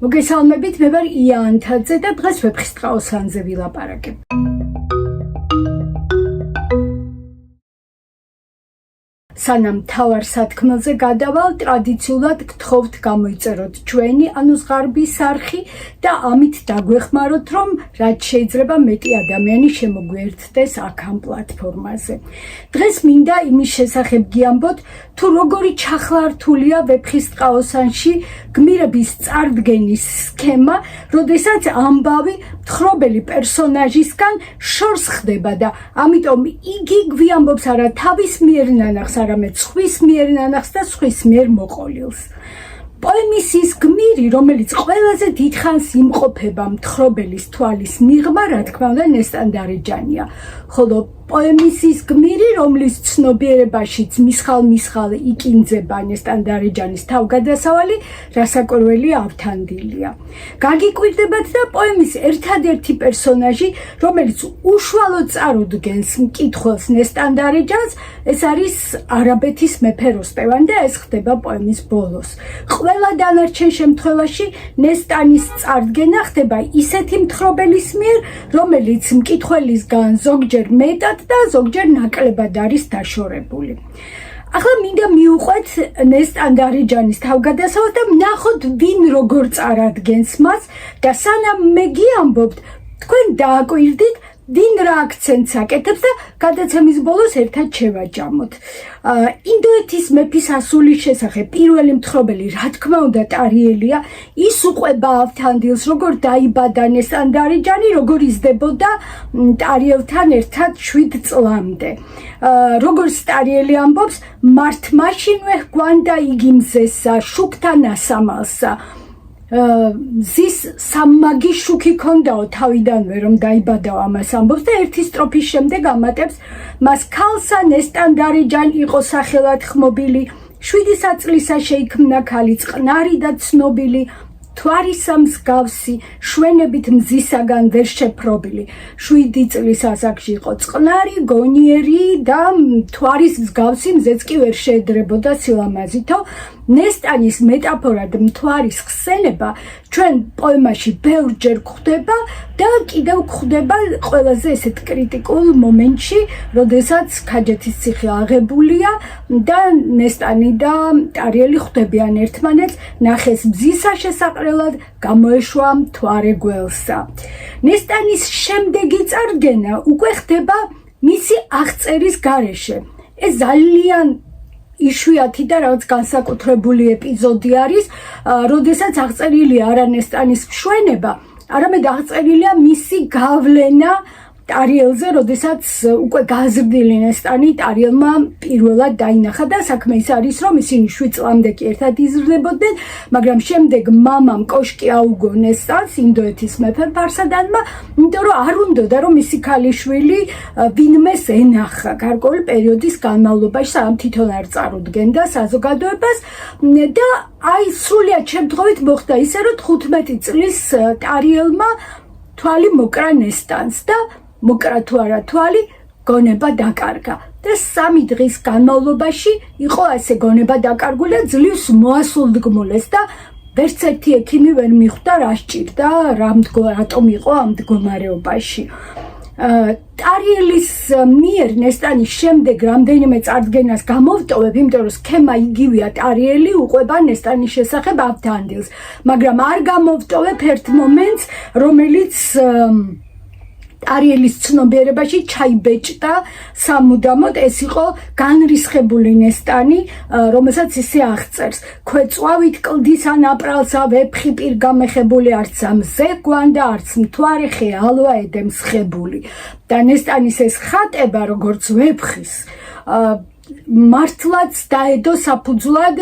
მოგესალმებით, მე ვარ ია ანთაძე და დღეს ვეფხისტყაოსანზე ვილაპარაკებ. სანამ მთავარ სათქმელზე გადავალ, ტრადიციულად გთხოვთ გამოიწეროთ ჩვენი, ანუ ზღარბის არხი და ამით დაგვეხმაროთ, რომ რაც შეიძლება მეტი ადამიანი შემოგვიერთდეს აქ ამ პლატფორმაზე. დღეს მინდა იმის შესახებ გიამბოთ, თუ როგორი ჩახლართულია ვეფხისტყაოსანში გმირების წარდგენის სქემა, როდესაც ამბავი მთხრობელი პერსონაჟისგან შორს ხდება და ამიტომ იგი გვიამბობს არა თავის მიერ ნანახს, არამედ სხვის მიერ ნანახს და სხვის მიერ მოყოლილს. პოემის ის გმირი, რომელიც ყველაზე დიდხანს იმყოფება მთხრობელის თვალის მიღმა, რა თქმა უნდა, ნესტან-დარეჯანია. ხოლო პოემის ის გმირი, რომლის ცნობიერებაშიც მისხალ-მისხალ იკინძება ნესტან-დარეჯანის თავგადასავალი, რასაკვირველი ავთანდილია. გაგიკვირდებათ და პოემის ერთადერთი პერსონაჟი, რომელიც უშუალოდ წარუდგენს მკითხველს ნესტან-დარეჯანს, ეს არის არაბეთის მეფე როსტევანი და ეს ხდება პოემის ბოლოს. ყველა დანარჩენ შემთხვევაში ნესტანის წარდგენა ხდება ისეთი მთხრობელის მიერ, რომელიც მკითხველისგან ზოგჯერ მეტად და ზოგჯერ ნაკლებად არის დაშორებული. ახლა მინდა მივუყვეთ ნესტან-დარეჯანის თავგადასავალს და ვნახოთ ვინ როგორ წარადგენს მას და სანამ მე გიამბობთ, თქვენ დააკვირდით ვინ რა აქცენტს აკეთებს და გადაცემის ბოლოს ერთად შევაჯამოთ. ინდოეთის მეფის ასულის შესახებ პირველი მთხრობელი, რა თქმა უნდა, ტარიელია. ის უყვება ავთანდილს, როგორ დაიბადა ნესტან-დარეჯანი, როგორ იზრდებოდა ტარიელთან ერთად 7 წლამდე. როგორც ტარიელი ამბობს, მართ მაშინვე ჰგვანდა იგი მზესა, შუქთან ასამალსა. ზის სამმაგი შუქი ქონდაო თავიდანვე, რომ დაიბადაო, ამას ამბობს და ერთი სტროფის შემდეგ ამატებს, მას ქალსა ნესტან-დარეჯანი იყო სახელად ხმობილი, 7 საწლისა შეიქმნა ქალი წყნარი და ცნობილი, თვარისა მსგავსი, შვენებით მზისაგან ვერ შეფრობილი. 7 წლის ასაკში იყო წყნარი, გონიერი და თვარის მსგავსი, მზეც კი ვერ შეედრებოდა სილამაზითო. ნესტანის მეტაფორად მთვარის ხსენება ჩვენ პოემაში ბევრჯერ გვხვდება და კიდევ გვხვდება ყველაზე ესეთ კრიტიკულ მომენტში, როდესაც ქაჯეთის ციხე აღებულია და ნესტანი და ტარიელი ხვდებიან ერთმანეთს, ნახეს მზისა შესაყრელად, გამოეშვა მთვარე გველსა. ნესტანის შემდეგი წარდგენა უკვე ხდება მისი აღწერის გარეშე. ეს ძალიან იშვიათი და რაღაც განსაკუთრებული ეპიზოდი არის, როდესაც აღწერილია არა ნესტანის მშვენება, არამედ აღწერილია მისი გავლენა ტარიელზე, როდესაც უკვე გაზრდილი ნესტანი ტარიელმა პირველად დაინახა და საქმე ის არის, რომ ისინი 7 წლამდე კი ერთად იზრდებოდნენ, მაგრამ შემდეგ მამამ კოშკი აუგო ნესტანს, ინდოეთის მეფემ ფარსადანმა, იმიტომ რომ არ უნდოდა, რომ მისი ქალიშვილი ვინმეს ენახა გარკვეული პერიოდის განმავლობაში, სანამ თვითონ არ წარუდგენდა საზოგადოებას და აი სრულიად შემთხვევით მოხდა ისე, რომ 15 წლის ტარიელმა თვალი მოკრა ნესტანს და მოკრა თუ არა თვალი, გონება დაკარგა და 3 დღის განმავლობაში იყო ასე გონება დაკარგული და ძლივს მოასულდგმულეს და ვერც ერთი ექიმი ვერ მიხვდა რა სჭირდა, რატომ იყო ამ მდგომარეობაში. ტარიელის მიერ ნესტანის შემდეგ რამდენიმე წარდგენას გამოვტოვებ, იმიტომ რომ სქემა იგივეა, ტარიელი უყვება ნესტანის შესახებ ავთანდილს, მაგრამ არ გამოვტოვებ ერთ მომენტს, რომელიც ტარიელის ცნობიერებაში ჩაიბეჭდა სამუდამოდ, ეს იყო განრისხებული ნესტანი, რომელსაც ისე აღწერს. ქვეწვავით კლდის ან აპრალსა ვეფხი პირ გამეხებული, არც ამზე გვანდა, არც მთვარე ხე ალვა ედემსხებული. და ნესტანის ეს ხატება, როგორც ვეფხის, მართლაც დაედო საფუძვლად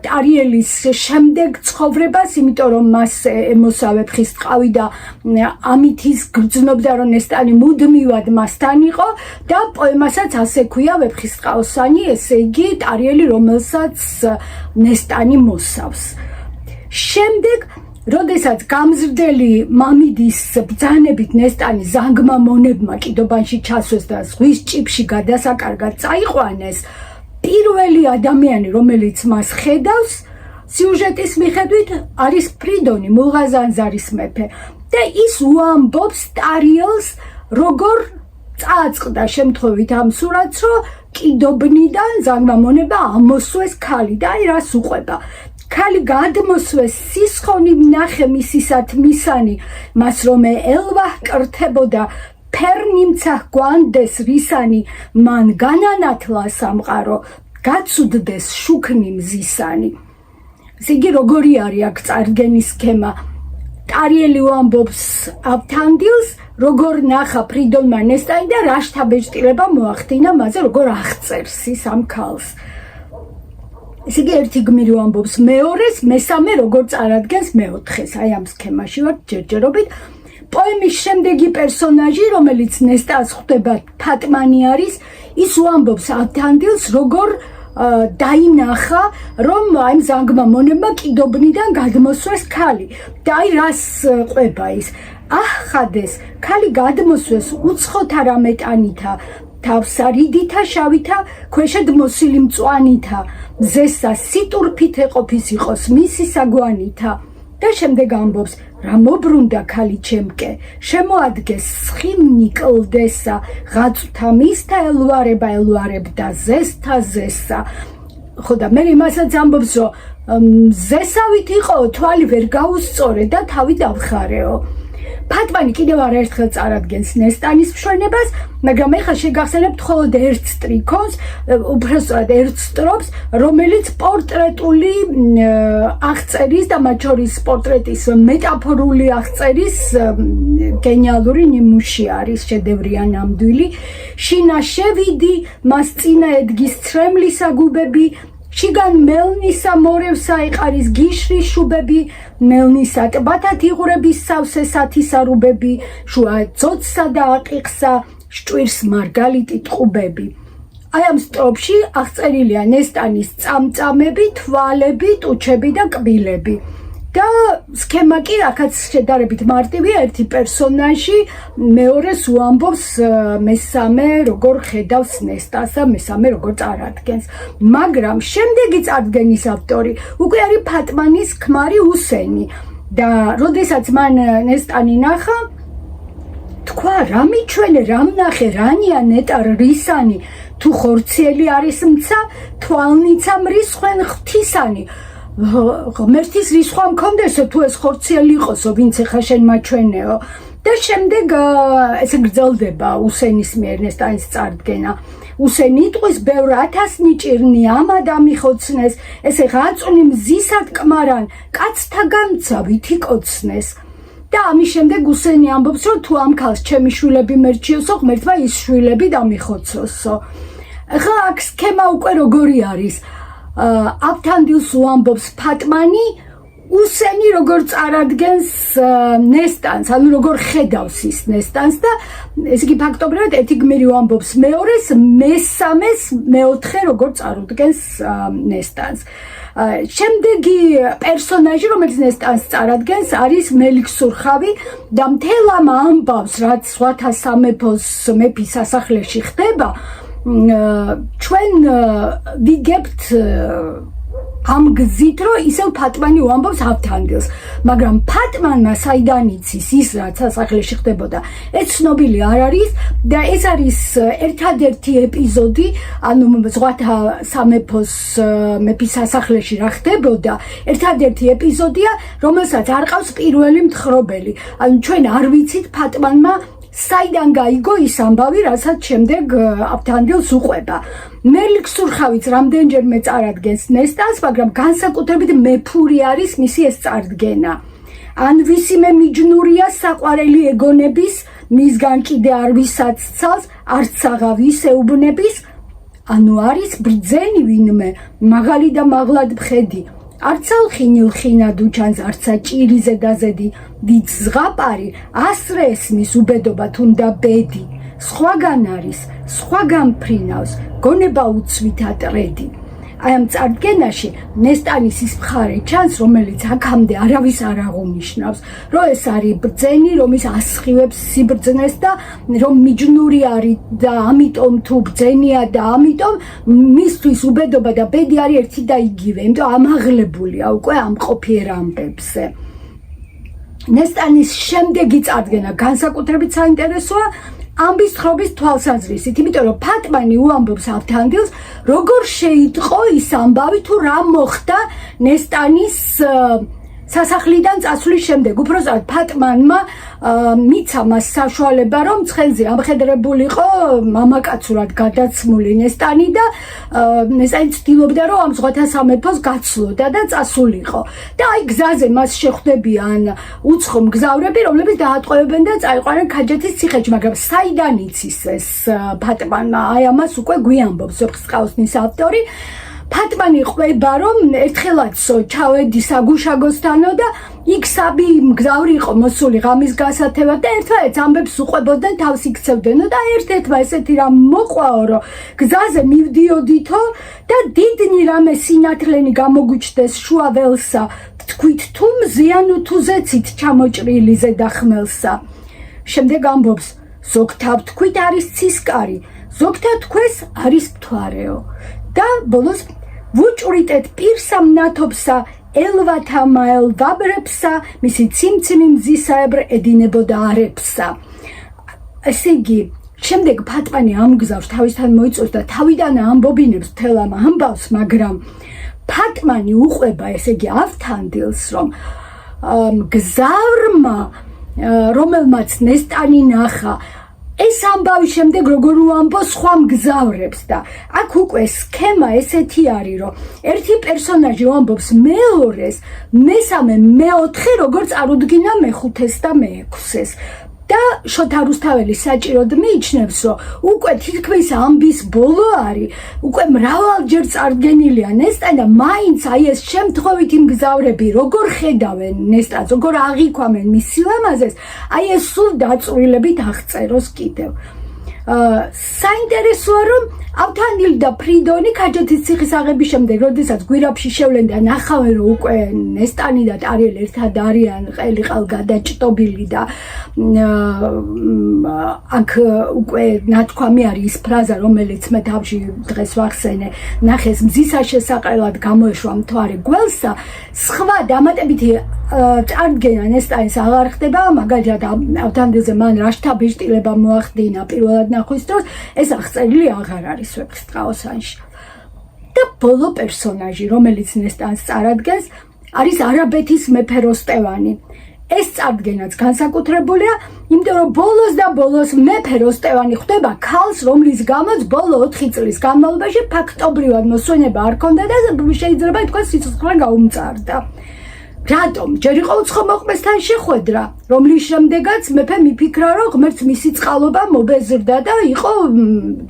ტარიელის შემდეგ ცხოვრებას, იმიტომ რომ მას ემოსა ვეფხის ტყავი და ამით ის გრძნობდა, რომ ნესტანი მუდმივად მასთან იყო და პოემასაც ასე ქვია ვეფხისტყაოსანი, ესე იგი ტარიელი, რომელსაც ნესტანი მოსავს. შემდეგ როდესაც გამზრდელი მამიდის ბრძანებით ნესტანი ზანგმა მონებმა კიდობანში ჩასვეს და ზღვის ჭიბში გადასაკარგად წაიყვანეს, პირველი ადამიანი, რომელიც მას ხედავს, სიუჟეტის მიხედვით არის ფრიდონი, მულღაზანზარის მეფე და ის უამბობს ტარიელს როგორ წააწყდა შემთხვევით ამ სურათს, რომ კიდობნიდან ზანგმა მონება ამოსვეს ქალი და აი რას უყვება. ქალი გადმოსვეს სისხონი ნახე მისისათ მისანი, მას რომ ელვა კრთებოდა ფერნიმცა გვანდეს რისანი, მან განანათლა სამყარო, გაცუდდეს შუქნი მზისანი. იგი როგორი არის აქ წარდგენის სქემა? ტარიელი უამბობს ავთანდილს, როგორ ნახა ფრიდონმა ნესტანი და რა შთაბეჭდილება მოახდინა მასზე, როგორ აღწერს ის ამ ქალს. ესე იგი ერთი გმირი უამბობს მეორეს, მესამე როგორ წარადგენს მეოთხეს. აი ამ სქემაში ვარ ჯერჯერობით. პოემის შემდეგი პერსონაჟი, რომელიც ნესტას ხვდება, ფატმანი არის, ის უამბობს ავთანდილს, როგორ დაინახა, რომ აი ზანგმა მონებმა კიდობნიდან გადმოსვეს ქალი. და აი რას ყვება ის? ახადეს, ქალი გადმოსვეს უცხოთა რამეტანითა, თავსა რიდითა შავითა, ქვეშად მოსილი მწვანითა, მზესა სიტურფით ეყოფის იყოს მისი საგვანითა. და შემდეგ ამბობს, რა მობრუნდა ქალი ჩემკე, შემოადგეს სხიმნი კლდესა, ღაწვთა მისთა ელვარება ელვარებდა ზესთა ზესა. ხო და მე იმასაც ამბობს, რომ ზესავით იყო, თვალი ვერ გაუსწორე და თავი დავხარეო. ფატმანი კიდევ არაერთხელ წარადგენს ნესტანის მშვენებას, მაგრამ ეხლა შეგახსენებთ მხოლოდ ერთ სტრიქონს, უბრალოდ ერთ სტროფს, რომელიც პორტრეტული აღწერის და მათ შორის პორტრეტის მეტაფორული აღწერის გენიალური ნიმუში არის, შედევრია ნამდვილი. შინა შევიდი, მას წინა ედგის ცრემლისა გუბები, შიგან მელნისა მორევსა ეყარის გიშრი შუბები, მელნისა ტბათად იღურების სავსე სათისარუბები, შუა ძოთსა და აყიყსა შჭვირს მარგალიტი ტყუბები. აი ამ სტროფში აღწერილია ნესტანის წამწამები, თვალები, ტუჩები და კბილები. და სქემა კი აქაც შედარებით მარტივია, ერთი პერსონაჟი მეორეს უამბობს მესამე როგორ ხედავს ნესტას და მესამე როგორ წარადგენს. მაგრამ შემდეგი წარდგენის ავტორი უკვე არის ფატმანის ქმარი უსენი და როდესაც მან ნესტანი ნახა, თქვა რა მიჩვენე, რა ვნახე, რანია ნეტარ რისანი, თუ ხორციელი არის მცა, თვალნიცა მრისხვენ ღვთისანი. ღმერთის რისხვა მქონდესო, თუ ეს ხორციელი იყოსო, ვინც ეხა შენ მაჩვენეო. და შემდეგ ესე გრძელდება უსენის მიერ ნესტანის წარდგენა. უსენი იტყვის, ბევრ 1000 ნიჭირნი ამად ამიხოცნეს, ესე ღაწვნი მზისად კმარან, კაცთა გამცა ვითი კოცნეს. და ამის შემდეგ უსენი ამბობს, რომ თუ ამ ქალს ჩემი შვილები მერჩიოსო, ღმერთმა ის შვილები დამიხოცოსო. ახლა აქ სქემა უკვე როგორი არის? ავთანდილს უამბობს ფატმანი, უსენი როგორ წარადგენს ნესტანს, ანუ როგორ ხედავს ის ნესტანს და ესე იგი ფაქტობრივად ერთი გმირი უამბობს მეორეს, მესამეს მეოთხე როგორ წარუდგენს ნესტანს. შემდეგი პერსონაჟი, რომელიც ნესტანს წარადგენს, არის მელიქსურხავი და მთელ ამ ამბავს, რაც სხვათა სამეფოს მეფის სასახლეში ხდება, ჩვენ ვიგებთ ამ გზით, რომ ისევ ფატმანი უამბობს ავთანდილს, მაგრამ ფატმანმა საიდან იცის ის, რაც სასახლეში ხდებოდა, ეს ცნობილი არ არის და ეს არის ერთადერთი ეპიზოდი, ანუ სხვათა სამეფოს მეფის სასახლეში რა ხდებოდა, ერთადერთი ეპიზოდია, რომელსაც არ ყავს პირველი მთხრობელი. ანუ ჩვენ არ ვიცით ფატმანმა საიდან გაიგო ის ამბავი, რასაც შემდეგ ავთანდილს უყვება. მელიქსურხავიც რამდენჯერმე წარადგენს ნესტანს, მაგრამ განსაკუთრებით მეფური არის მისი ეს წარდგენა. ან ვისიმე მიჯნურია საყვარელი ეგონების, მისგან კიდე არ ვისაცცალს, არც აღავის ეუბნების, ანუ არის ბრძენი ვინმე, მაღალი და მაღლად მხედი. არცა ლხინილ ხინად უჩანს, არცა ჭირი ზედაზედი, ვიც ზღაპარი, ასრე ესმის უბედობა თუნდა ბედი. სხვაგან არის, სხვაგან ფრინავს, გონება უცვით ატრედი. აი ამ წარდგენაში ნესტანის ის მხარე ჩანს, რომელიც აქამდე არავის არ აღუნიშნავს, რომ ეს არის ბრძენი, რომის ასხივებს სიბრძნეს და რომ მიჯნური არის და ამიტომ თუ ბრძენია და ამიტომ მისთვის უბედობა და ბედი არის ერთი და იგივე, იმიტომ ამაღლებულია უკვე ამ ყოფიერ ამბებზე. ნესტანის შემდეგი წარდგენა განსაკუთრებით საინტერესოა ამბის თხრობის თვალსაზრისით, იმიტომ რომ ფატმანი უამბობს ავთანდილს, როგორ შეიტყო ის ამბავი თუ რა მოხდა ნესტანის სასახლიდან წასვლის შემდეგ. უпростоად ფატმანმა მიცა მას საშუალება, რომ ცხენზე ამხედრებულიყო მამაკაცურად გადაცმული ნესტანი და ნესტანი ცდილობდა, რომ ამ ზღვათა სამეფოს გაცლოდა და წასულიყო. და აი გზაზე მას შეხვდებიან უცხო მგზავრები, რომლებიც დაატყვევებენ და წაიყვანენ ქაჯეთის ციხეში, მაგრამ საიდან იცის ეს ფატმანმა? აი ამას უკვე გვიამბობს ვეფხისტყაოსნის ავტორი. ფატმანი ყვება, რომ ერთხელაცო ჩავედი საგუშაგოსთანო და იქ საბი მგზავრი იყო მოსული ღამის გასათევად და ერთმანეთს ამბებს უყვებოდნენ, თავს იქცევდენო და ერთ-ერთმა ესეთი რამ მოყვაო, რომ გზაზე მივდიოდითო და დიდნი რამე სინათლენი გამოგვიჩნდეს შუა ველსა, თქვით თუ მზიანი თუ ზეცით ჩამოჭრილი ზედა ხმელსა. შემდეგ ამბობს, ზოგთა თქვით არის ცისკარი, ზოგთა თქვეს არის მთვარეო. და ბოლოს ვუჭვრიტეთ პირსა მნათობსა, ელვათა მაელ ვაბრებსა, მისი ციმციმი მზისაებრ ედინებოდა არებსა. ესე იგი, შემდეგ ფატმანი ამგზავს თავისთან მოიწევს და თავიდან ამბობინებს მთელ ამ ამბავს, მაგრამ ფატმანი უყვება, ესე იგი, ავთანდილს, რომ მგზავრმა, რომელმაც ნესტანი ნახა, ეს ამბავი შემდეგ როგორ უამბო სხვა მგზავრებს და აქ უკვე სქემა ესეთი არის, რომ ერთი პერსონაჟი უამბობს მეორეს, მესამე, მეოთხე როგორ წარუდგინა მეხუთეს და მეექვსეს. და შოთა რუსთაველი საჭიროდ მიიჩნევს, რომ უკვე თითქმის ამბის ბოლო არის, უკვე მრავალჯერ წარდგენილია ნესტანი და მაინც აი ეს შემთხვევითი მგზავრები როგორ ხედავენ ნესტანს, როგორ აღიქვამენ მის სილამაზეს, აი ეს სულ დაწვრილებით აღწეროს კიდევ. საინტერესოა, რომ ავთანდილ და ფრიდონი ქაჯეთის ციხის აღების შემდეგ, როდესაც გვირაბში შევლენ და ნახავენ, რომ უკვე ნესტანი და ტარიელი ერთად არიან, ყელი-ყელ გადაჭტობილი და აქ უკვე ნათქვამი არის ის ფრაზა, რომელიც მე თავში დღეს ვახსენე, ნახეს მზისა შესაყრელად გამოეშვა მთვარე გველსა, სხვა დამატებითი წარდგენა ნესტანის აღარ ხდება, მაგალითად ავთანდილზე მან რა შთაბეჭდილება მოახდინა პირველად ნახვის დროს, ეს აღწერილი აღარ არის ვეფხისტყაოსანში. და ბოლო პერსონაჟი, რომელიც ნესტანს წარადგენს, არის არაბეთის მეფე როსტევანი. ეს წარდგენაც განსაკუთრებულია, იმიტომ რომ ბოლოს და ბოლოს მეფე როსტევანი ხვდება ქალს, რომლის გამოც ბოლო 4 წლის განმავლობაში ფაქტობრივად მოსვენება არ ჰქონდა და შეიძლება ითქვას სიცოცხლე გაუმწარდა. რატომ? ჯერ იყო უცხო მოყმესთან შეხვედრა, რომლის შემდეგაც მეფე მიფიქრა, რომ ღმერთს მისი წყალობა მობეზრდა და იყო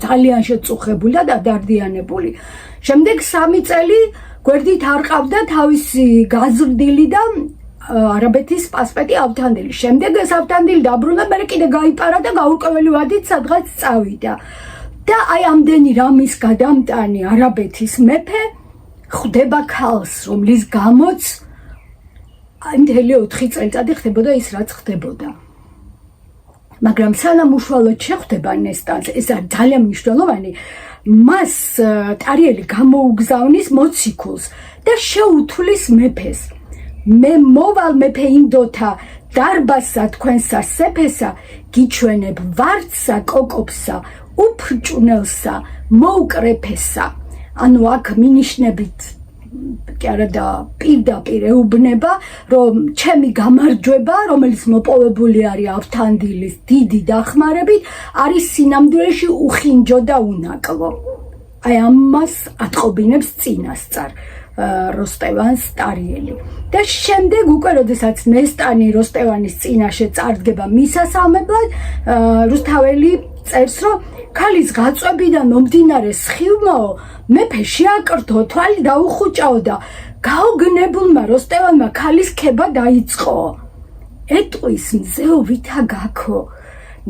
ძალიან შეწუხებული და დადარდიანებული. შემდეგ 3 წელი გვერდით არ ყავდა თავისი გაზრდილი და არაბეთის პასპეტი ავთანდილი. შემდეგ ეს ავთანდილი დაბრუნდა, მერე კიდე გაიპარა და გაურკვეველი ვადით სადღაც წავიდა. და აი ამდენი რამის გადამტანი არაბეთის მეფე ხვდება ქალს, რომლის გამოც მთელი 4 წელიწადი ხდებოდა ის, რაც ხდებოდა. მაგრამ სანამ უშუალოდ შეხვდება ნესტანს, ეს არის ძალიან მნიშვნელოვანი, მას ტარიელი გამოუგზავნის მოციქულს და შეუთulis მეფეს. მე მოვალ მეფე ინდოთა დარბასა თქვენსა სეფესა, გიჩვენებ ვარდსა კოკობსა, უფრჭუნელსა, მოუკრეფესა. ანუ აქ მინიშნებით კი არა და პირდაპირ ეუბნება, რომ ჩემი გამარჯვება, რომელიც მოპოვებული არის ავთანდილის დიდი დახმარებით, არის სინამდვილეში უხინჯო და უნაკლო. აი ამას ატყობინებს წინასწარ როსტევანს ტარიელი. და შემდეგ უკვე, როდესაც ნესტანი როსტევანის წინაშე წარდგება მისასალმებლად, რუსთაველი წერს, რომ ქალის გაწვებიდან მომდინარე სხივმაო, მეფე შეაკრთო, თვალი დაუხუჭაო და გაოგნებულმა როსტევანმა ქალის ქება დაიწყო. ეტყვის მზეო ვითა გაქო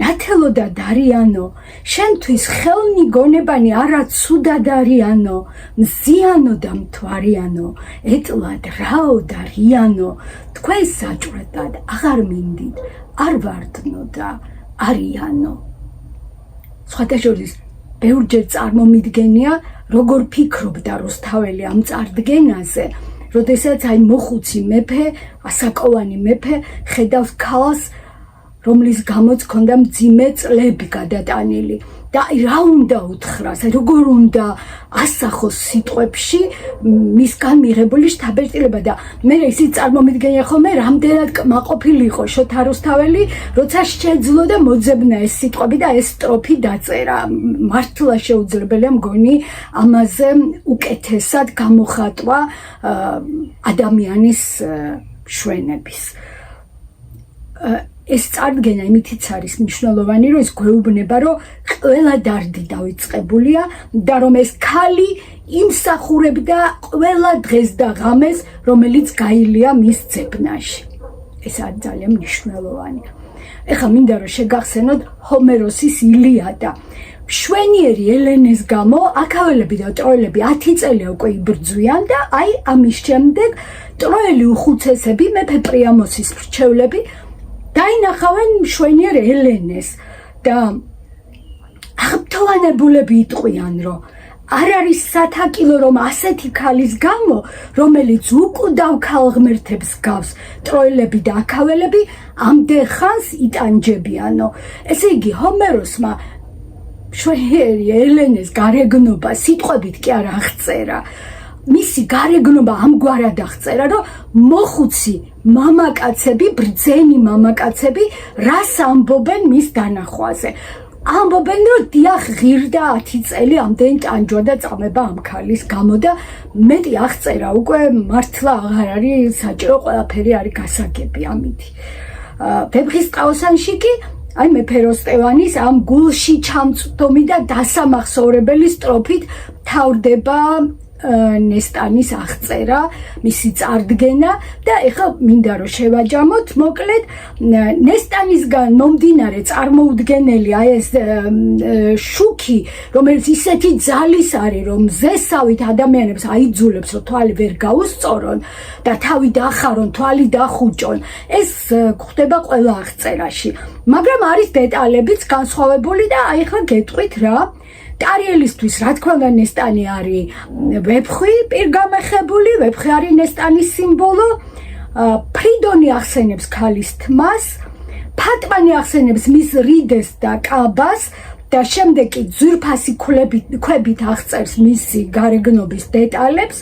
ნათელო და დარიანო, შენთვის ხელნი გონებანი არა ცუდად არიანო, მზიანო და მთვარიანო, ეტლად რაო და რიანო, თქვენ საჭვრეტად აღარ მინდით, არ ვარდნო და არიანო. სხვათა შორის ბევრჯერ წარმომიდგენია, როგორ ფიქრობდა რუსთაველი ამ წარდგენაზე, როდესაც აი მოხუცი მეფე, ასაკოვანი მეფე ხედავს ქალს, რომლის გამოც ჰქონდა მძიმე წლები გადატანილი და აი რა უნდა უთხრას, როგორ უნდა ასახოს სიტყვებში მისგან მიღებული შთაბეჭდილება და მე ისიც წარმომიდგენია ხოლმე რამდენად კმაყოფილი იყო შოთა რუსთაველი, როცა შეძლო და მოძებნა ეს სიტყვები და ეს სტროფი დაწერა. მართლა შეუძლებელია მგონი ამაზე უკეთესად გამოხატვა ადამიანის შვენების. ეს წარდგენა იმითიც არის მნიშვნელოვანი, რომ ეს გვეუბნება, რომ ყველა დარდი დავიწყებულია და რომ ეს ქალი იმსახურებდა ყველა დღეს და ღამეს, რომელიც გაილია მის ძებნაში. ეს არის ძალიან მნიშვნელოვანი. ეხლა მინდა რომ შეგახსენოთ ჰომეროსის ილიადა. მშვენიერი ელენეს გამო აქაველები და ტროელები 10 წელი უკვე იბრძვიან და აი ამის შემდეგ ტროელი უხუცესები მეფე პრიამოსის მრჩევლები დაინახავენ მშვენიერ ელენეს და აღფრთოვანებულები იტყვიან, რომ არ არის სათაკილო, რომ ასეთი ქალის გამო, რომელიც უკვდავ ქალღმერთებს გავს, ტროელები და აქაველები ამდენ ხანს იტანჯებიანო. ესე იგი, ჰომეროსმა მშვენიერი ელენეს გარეგნობა სიტყვებით კი არ აღწერა. მისი გარეგნობა ამგვარად აღწერა, რომ მოხუცი მამაკაცები, ბრძენი მამაკაცები რას ამბობენ მის დანახვაზე. ამბობენ, რომ დიახ, ღირდა 10 წელი ამდენი ტანჯვა და წამება ამ ქალის გამო და მეტი აღწერა, უკვე მართლა აღარ არის საჭირო, ყველაფერი არის გასაგები ამითი. ვეფხისტყაოსანში კი აი მეფე როსტევანის ამ გულში ჩამწვდომი და დასამახსოვრებელი სტროფით თავდება ნესტანის აღწერა, მისი წარდგენა და ეხლა მინდა რომ შევაჯამოთ მოკლედ ნესტანისგან მომდინარე წარმოუდგენელი აი ეს შუქი, რომელიც ისეთი ძალის არის, რომ ზესავით ადამიანებს აიძულებს, რომ თვალი ვერ გაუსწორონ და თავი დახარონ, თვალი დახუჭონ. ეს გვხდება ყველა აღწერაში. მაგრამ არის დეტალებიც განსხვავებული და აი ეხლა გეტყვით რა. ტარიელისთვის, რა თქმა უნდა, ნესტანი არის ვეფხვი პირგამეხებული, ვეფხვი არის ნესტანის სიმბოლო. ფრიდონი ახსენებს ქალის თმას, ფატმანი ახსენებს მის რიდეს და კაბას და შემდეგ კი ძვირფასი ქვებით აღწერს მისი გარეგნობის დეტალებს.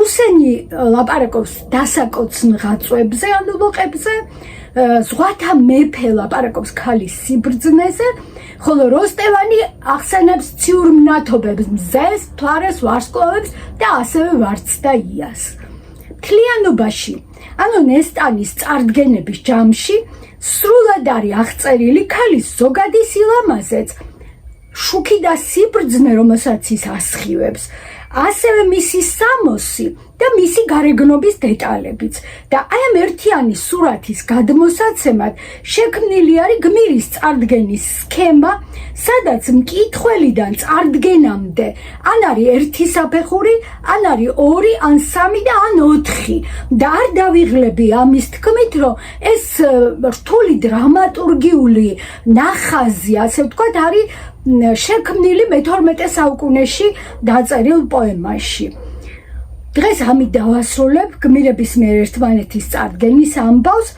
უსენი ლაპარაკობს დასაკოცნ ღაწვებზე, ანუ ლოყებზე, ზღვათა მეფე ლაპარაკობს ქალის სიბრძნეზე, ხოლო როსტევანი ახსენებს ციურ მნათობებს, მზეს, მთვარეს, ვარსკვლავებს და ასევე ვარდს და იას. მთლიანობაში, ანუ ნესტანის წარდგენების ჯამში, სრულად არის აღწერილი ქალის ზოგადი სილამაზეც, შუქი და სიბრძნე, რომელსაც ის ასხივებს, ასევე მისი სამოსი და მისი გარეგნობის დეტალებიც. და აი ამ ერთიანი სურათის გადმოსაცემად შექმნილი არის გმირის წარდგენის სქემა, სადაც მკითხველიდან წარდგენამდე ან არის ერთი საფეხური, ან არის 2, ან 3 და ან 4. და არ დავიღლები ამის თქმით, რომ ეს რთული დრამატურგიული ნახაზი, ასე ვთქვათ, არის შექმნილი მე-12 საუკუნეში დაწერილ პოემაში. დღეს ამით დავასრულებ გმირების მიერ ერთმანეთის წარდგენის ამბავს.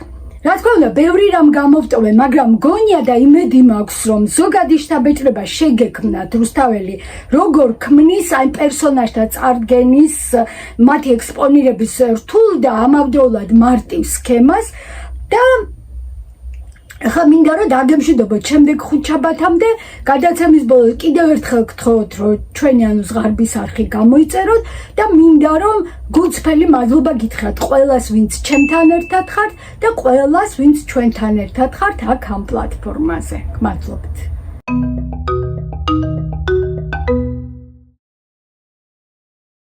რა თქმა უნდა, ბევრი რამ გამოვტოვე, მაგრამ მგონია და იმედი მაქვს, რომ ზოგადი შთაბეჭდილება შეგექმნათ რუსთაველი, როგორ ქმნის აი პერსონაჟთა წარდგენის, მათი ექსპონირების რთულ და ამავდროულად მარტივ სქემას და ახლა მინდა რომ დაგემშვიდობოთ შემდეგ ხუთშაბათამდე, გადაცემის ბოლოს კიდევ ერთხელ გთხოვთ, რომ ჩვენი ანუს ღარბის არხი გამოიწეროთ და მინდა რომ გულწრფელი მადლობა გითხრათ ყველას, ვინც ჩემთან ერთად ხართ და ყველას, ვინც ჩვენთან ერთად ხართ აქ ამ პლატფორმაზე. გმადლობთ.